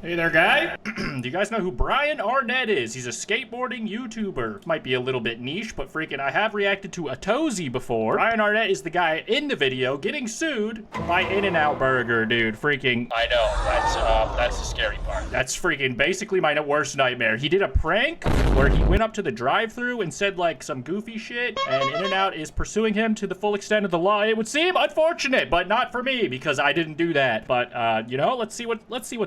Hey there, guy. Do you guys know who Bryan Arnett is? He's a skateboarding YouTuber. Might be a little bit niche, but freaking I have reacted to a Tozy before. Bryan Arnett is the guy in the video getting sued by In-N-Out Burger, dude. Freaking, I know, that's the scary part. That's freaking basically my worst nightmare. He did a prank where he went up to the drive-thru and said like some goofy shit, and In-N-Out is pursuing him to the full extent of the law. It would seem unfortunate, but not for me because I didn't do that. But you know, let's see what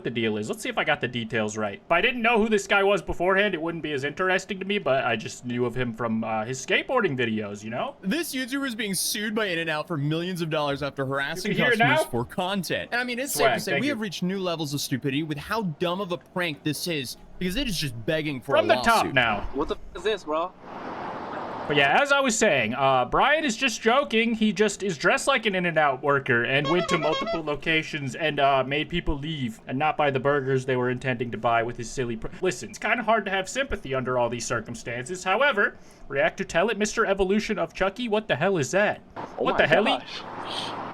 the deal is. Let's see if I got the details right. If I didn't know who this guy was beforehand, it wouldn't be as interesting to me, but I just knew of him from his skateboarding videos, you know? This YouTuber is being sued by In-N-Out for millions of dollars after harassing customers for content. And I mean, it's safe to say we have reached new levels of stupidity with how dumb of a prank this is, because it is just begging for a lawsuit. From the top now. What the f is this, bro? But yeah, as I was saying, Bryan is just joking. He just is dressed like an In-N-Out worker and went to multiple locations and made people leave and not buy the burgers they were intending to buy with his silly Listen, it's kind of hard to have sympathy under all these circumstances. However, react to Tell It, Mr. Evolution of Chucky. What the hell is that? Oh what the hell?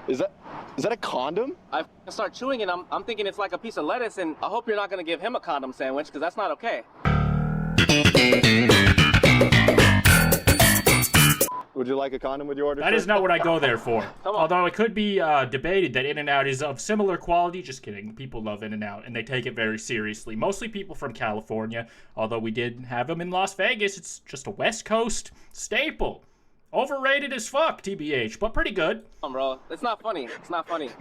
Is that a condom? I start chewing and I'm thinking it's like a piece of lettuce, and I hope you're not gonna give him a condom sandwich, because that's not okay. Would you like a condom with your order? That is not what I go there for. Although it could be debated that In-N-Out is of similar quality. Just kidding. People love In-N-Out, and they take it very seriously. Mostly people from California. Although we did have them in Las Vegas. It's just a West Coast staple. Overrated as fuck, TBH, but pretty good. Bro, it's not funny. It's not funny.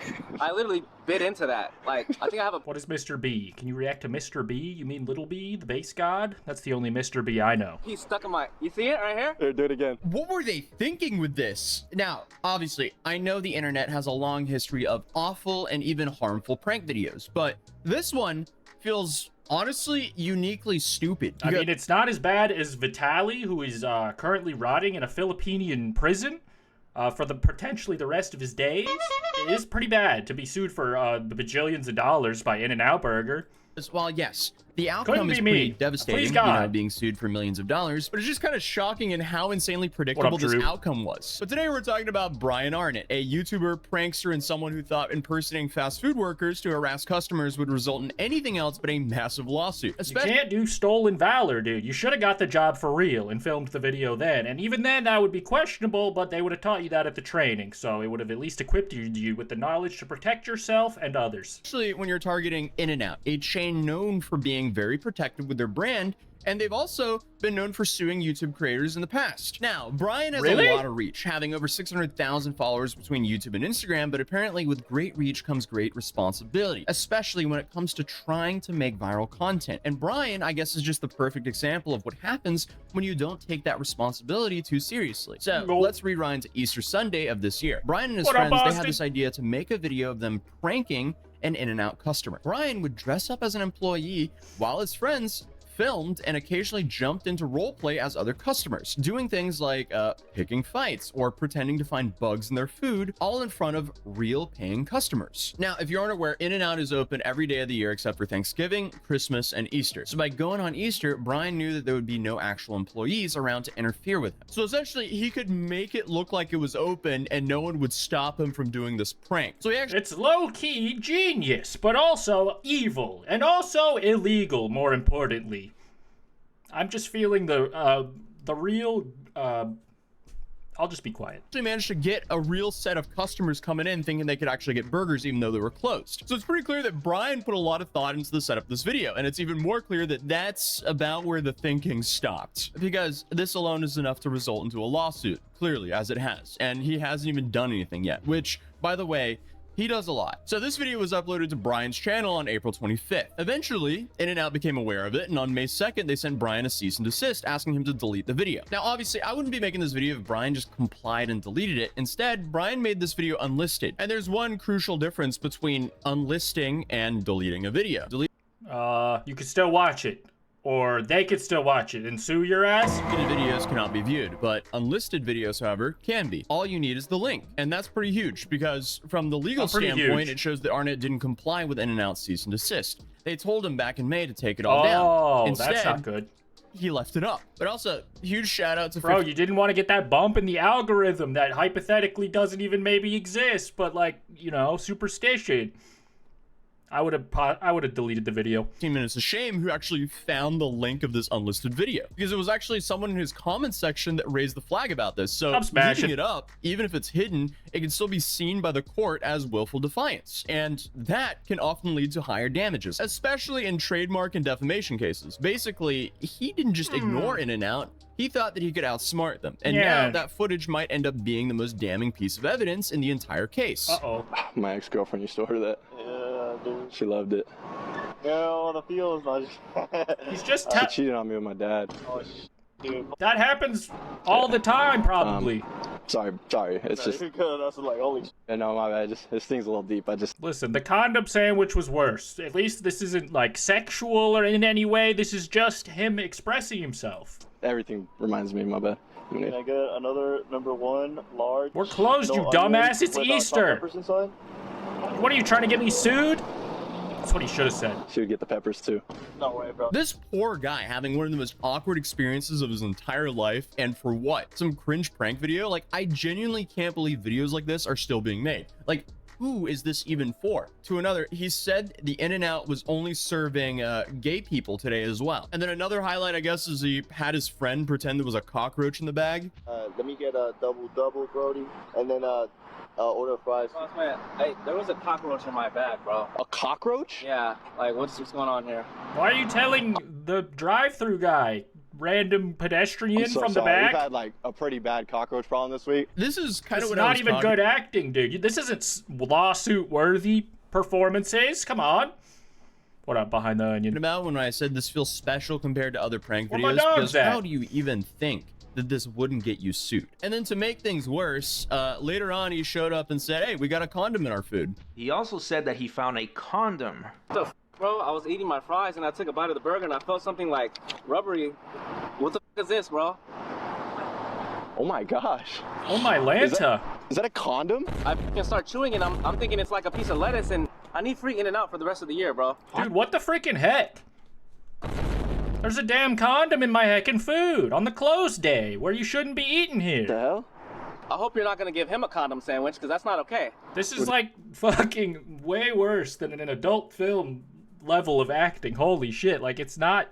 I literally bit into that. Like, I think I have a... What is Mr. B? Can you react to Mr. B? You mean Little B, the base god? That's the only Mr. B I know. He's stuck in my... You see it right here? Here, do it again. What were they thinking with this? Now, obviously, I know the internet has a long history of awful and even harmful prank videos, but this one feels honestly uniquely stupid. I mean, it's not as bad as Vitaly, who is currently rotting in a Filipinian prison for potentially the rest of his days. It is pretty bad to be sued for the bajillions of dollars by In-N-Out Burger. Well, yes, the outcome is pretty devastating, being sued for millions of dollars, but it's just kind of shocking in how insanely predictable this outcome was. But today we're talking about Bryan Arnett, a YouTuber, prankster, and someone who thought impersonating fast food workers to harass customers would result in anything else but a massive lawsuit. You can't do stolen valor, dude. You should have got the job for real and filmed the video then. And even then, that would be questionable, but they would have taught you that at the training, so it would have at least equipped you with the knowledge to protect yourself and others. Especially when you're targeting In-N-Out, a chain known for being very protective with their brand, and they've also been known for suing YouTube creators in the past. Now, Bryan has a lot of reach, having over 600,000 followers between YouTube and Instagram, but apparently with great reach comes great responsibility, especially when it comes to trying to make viral content. And Bryan, I guess, is just the perfect example of what happens when you don't take that responsibility too seriously. So let's rewind to Easter Sunday of this year. Bryan and his friends, they had this idea to make a video of them pranking an In-N-Out customer. Bryan would dress up as an employee while his friends filmed and occasionally jumped into roleplay as other customers, doing things like picking fights or pretending to find bugs in their food, all in front of real paying customers. Now, if you aren't aware, In-N-Out is open every day of the year except for Thanksgiving, Christmas, and Easter. So by going on Easter, Bryan knew that there would be no actual employees around to interfere with him. So essentially, he could make it look like it was open and no one would stop him from doing this prank. So it's low-key genius, but also evil, and also illegal, more importantly. I'm just feeling the real, I'll just be quiet. They managed to get a real set of customers coming in thinking they could actually get burgers even though they were closed. So it's pretty clear that Bryan put a lot of thought into the setup of this video, and it's even more clear that that's about where the thinking stopped, because this alone is enough to result into a lawsuit, clearly, as it has, and he hasn't even done anything yet, which, by the way, he does a lot. So this video was uploaded to Bryan's channel on April 25th. Eventually, In-N-Out became aware of it, and on May 2nd, they sent Bryan a cease and desist, asking him to delete the video. Now, obviously, I wouldn't be making this video if Bryan just complied and deleted it. Instead, Bryan made this video unlisted. And there's one crucial difference between unlisting and deleting a video. You could still watch it. Or they could still watch it and sue your ass? Videos cannot be viewed, but unlisted videos, however, can be. All you need is the link, and that's pretty huge because from the legal standpoint, it shows that Arnett didn't comply with In-N-Out's cease and desist. They told him back in May to take it all down. Instead, that's not good. He left it up. But also, huge shout out to Bro, you didn't want to get that bump in the algorithm that hypothetically doesn't even maybe exist, but like, you know, superstition. I would have deleted the video. 15 minutes of shame who actually found the link of this unlisted video, because it was actually someone in his comment section that raised the flag about this. So leaving it up, even if it's hidden, it can still be seen by the court as willful defiance, and that can often lead to higher damages, especially in trademark and defamation cases. Basically, he didn't just ignore In-N-Out. He thought that he could outsmart them, and now that footage might end up being the most damning piece of evidence in the entire case. My ex-girlfriend used to order that. Yeah, dude. She loved it. Girl, the feels like He's just She cheated on me with my dad. oh, dude. that happens all the time, probably. Sorry. It's just. You're good. That's like holy. No, my bad. This thing's a little deep. Listen, the condom sandwich was worse. At least this isn't like sexual or in any way. This is just him expressing himself. Everything reminds me of my bad. Can I get another #1 large? We're closed, you dumbass. It's Easter. What are you trying to get me sued? That's what he should have said. She would get the peppers too. No way, bro. This poor guy having one of the most awkward experiences of his entire life, and for what? Some cringe prank video? Like, I genuinely can't believe videos like this are still being made. Like, who is this even for? To another, he said the In-N-Out was only serving gay people today as well. And then another highlight, I guess, is he had his friend pretend there was a cockroach in the bag. Let me get a double, Brody, and then order fries. Boss man, hey, there was a cockroach in my bag, bro. A cockroach? Yeah, like what's going on here? Why are you telling the drive-through guy? Random pedestrian I'm so from the sorry. back? We've had like a pretty bad cockroach problem this week. This is kind of It's what I not was even talking good acting, dude. This isn't lawsuit-worthy performances. Come on. What up, Behind the Onion? about when I said this feels special compared to other prank Where my videos, dog's because at? how do you even think that this wouldn't get you sued? And then to make things worse, later on he showed up and said, hey, we got a condom in our food. He also said that he found a condom. What the f, bro? I was eating my fries and I took a bite of the burger and I felt something like rubbery. What the f is this, bro? Oh my gosh. Oh my Lanta. Is that a condom? I can start chewing and I'm thinking it's like a piece of lettuce and I need free In-N-Out for the rest of the year, bro. Dude, what the freaking heck? There's a damn condom in my heckin' food on the closed day where you shouldn't be eating The here. hell? I hope you're not gonna give him a condom sandwich because that's not okay. This is like fucking way worse than an adult film level of acting. Holy shit, like it's not...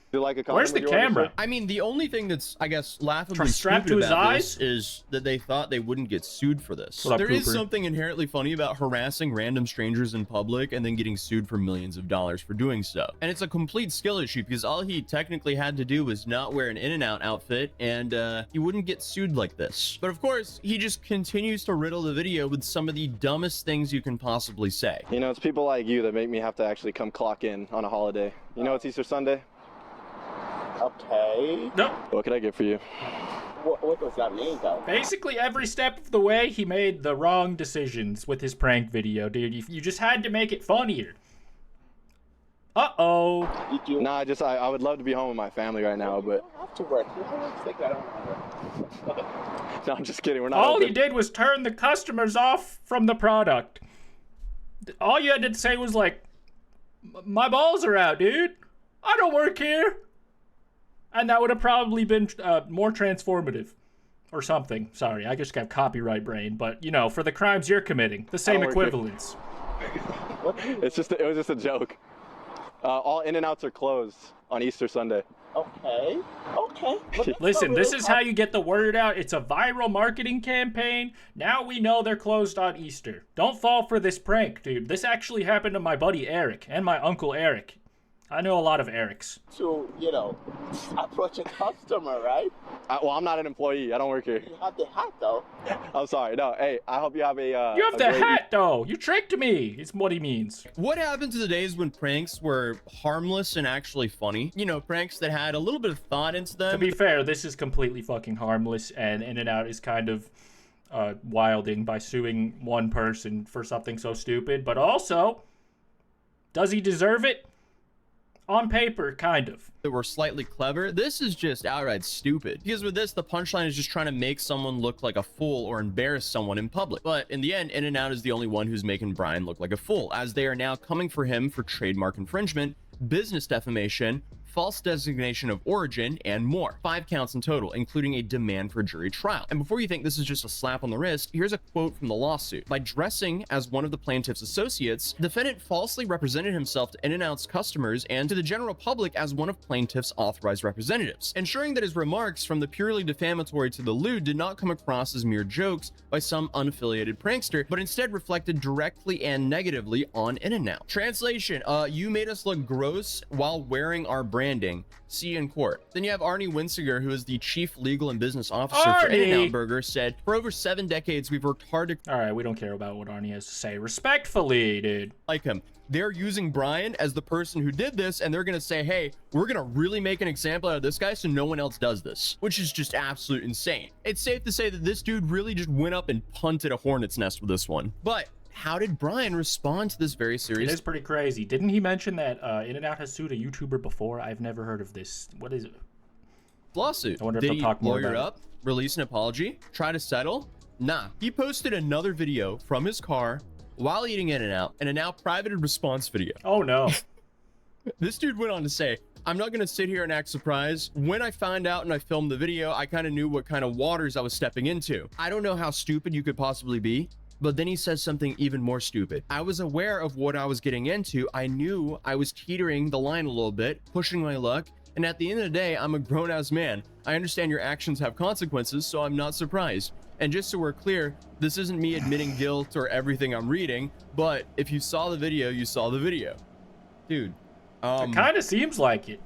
Do you like a condom? Where's the with your order, camera? sir? I mean, the only thing that's, I guess, laughably Strapped stupid to his about eyes? this is that they thought they wouldn't get sued for this. What up, There is Cooper? something inherently funny about harassing random strangers in public and then getting sued for millions of dollars for doing so. And it's a complete skill issue because all he technically had to do was not wear an In-N-Out outfit and he wouldn't get sued like this. But of course, he just continues to riddle the video with some of the dumbest things you can possibly say. You know, it's people like you that make me have to actually come clock in on a holiday. You know it's Easter Sunday? Okay. No. What can I get for you? What does that mean, though? Basically, every step of the way, he made the wrong decisions with his prank video, dude. You just had to make it funnier. Uh-oh. Nah, I would love to be home with my family right now, but... You have to work. You have to take that out. No, I'm just kidding. We're not All open. he did was turn the customers off from the product. All you had to say was like, my balls are out, dude. I don't work here. And that would have probably been more transformative. Or something. Sorry, I just got copyright brain. But, you know, for the crimes you're committing, the same don't work here. equivalence. It was just a joke. All In-N-Outs are closed on Easter Sunday. Okay. Listen, this is how you get the word out. It's a viral marketing campaign. Now we know they're closed on Easter. Don't fall for this prank, dude. This actually happened to my buddy Eric and my uncle Eric. I know a lot of Erics. To, approach a customer, right? Well, I'm not an employee. I don't work here. You have the hat, though. I'm sorry. No, hey, I hope you have a... You have the hat, though. You tricked me. It's what he means. What happened to the days when pranks were harmless and actually funny? You know, pranks that had a little bit of thought into them. To be fair, this is completely fucking harmless, and In-N-Out is kind of wilding by suing one person for something so stupid. But also, does he deserve it? On paper, kind of. That were slightly clever. This is just outright stupid. Because with this, the punchline is just trying to make someone look like a fool or embarrass someone in public. But in the end, In-N-Out is the only one who's making Bryan look like a fool, as they are now coming for him for trademark infringement, business defamation, false designation of origin, and more. 5 counts in total, including a demand for jury trial. And before you think this is just a slap on the wrist, here's a quote from the lawsuit. By dressing as one of the plaintiff's associates, the defendant falsely represented himself to In-N-Out's customers and to the general public as one of plaintiff's authorized representatives, ensuring that his remarks, from the purely defamatory to the lewd, did not come across as mere jokes by some unaffiliated prankster, but instead reflected directly and negatively on In-N-Out. Translation, you made us look gross while wearing our branding. See you in court. Then you have Arnie Winsiger, who is the chief legal and business officer for In-N-Out Burger, said, for over 7 decades, we've worked hard to... All right, we don't care about what Arnie has to say. Respectfully, dude. Like him. They're using Bryan as the person who did this, and they're going to say, hey, we're going to really make an example out of this guy so no one else does this, which is just absolute insane. It's safe to say that this dude really just went up and punted a hornet's nest with this one. But how did Bryan respond to this very serious... It is pretty crazy. Didn't he mention that In-N-Out has sued a YouTuber before? I've never heard of this. What is it? Lawsuit. I wonder if Did they'll he talk more lawyer about it up, release an apology, try to settle? Nah. He posted another video from his car while eating In-N-Out, and a now privated response video. Oh no. This dude went on to say, I'm not going to sit here and act surprised. When I found out and I filmed the video, I kind of knew what kind of waters I was stepping into. I don't know how stupid you could possibly be. But then he says something even more stupid. I was aware of what I was getting into. I knew I was teetering the line a little bit, pushing my luck. And at the end of the day, I'm a grown-ass man. I understand your actions have consequences, so I'm not surprised. And just so we're clear, this isn't me admitting guilt or everything I'm reading, but if you saw the video, you saw the video. Dude, it kind of seems like it.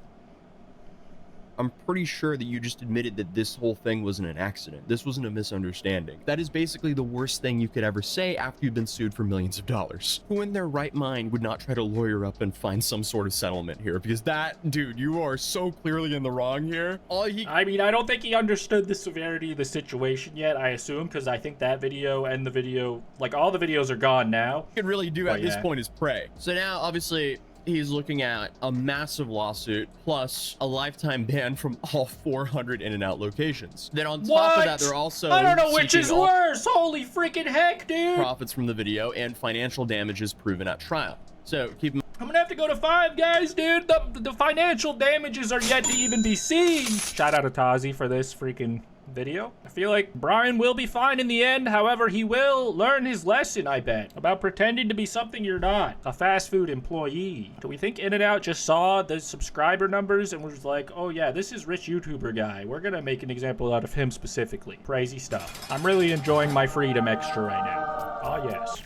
I'm pretty sure that you just admitted that this whole thing wasn't an accident. This wasn't a misunderstanding. That is basically the worst thing you could ever say after you've been sued for millions of dollars. Who in their right mind would not try to lawyer up and find some sort of settlement here? Because that, dude, you are so clearly in the wrong here. I mean, I don't think he understood the severity of the situation yet, I assume, because I think that video and the video, like all the videos are gone now. Could really do at this point is pray. So now, obviously, he's looking at a massive lawsuit plus a lifetime ban from all 400 In-N-Out locations. Then on top of that, they're also I don't know which is worse. Holy freaking heck, dude. Profits from the video and financial damages proven at trial. So keep in I'm gonna have to go to 5 guys, dude. The financial damages are yet to even be seen. Shout out to Tazi for this freaking video. I feel like Bryan will be fine in the end. However, he will learn his lesson, I bet, about pretending to be something you're not. A fast food employee. Do we think In-N-Out just saw the subscriber numbers and was like, oh yeah, this is rich YouTuber guy. We're gonna make an example out of him specifically. Crazy stuff. I'm really enjoying my freedom extra right now. Ah, yes.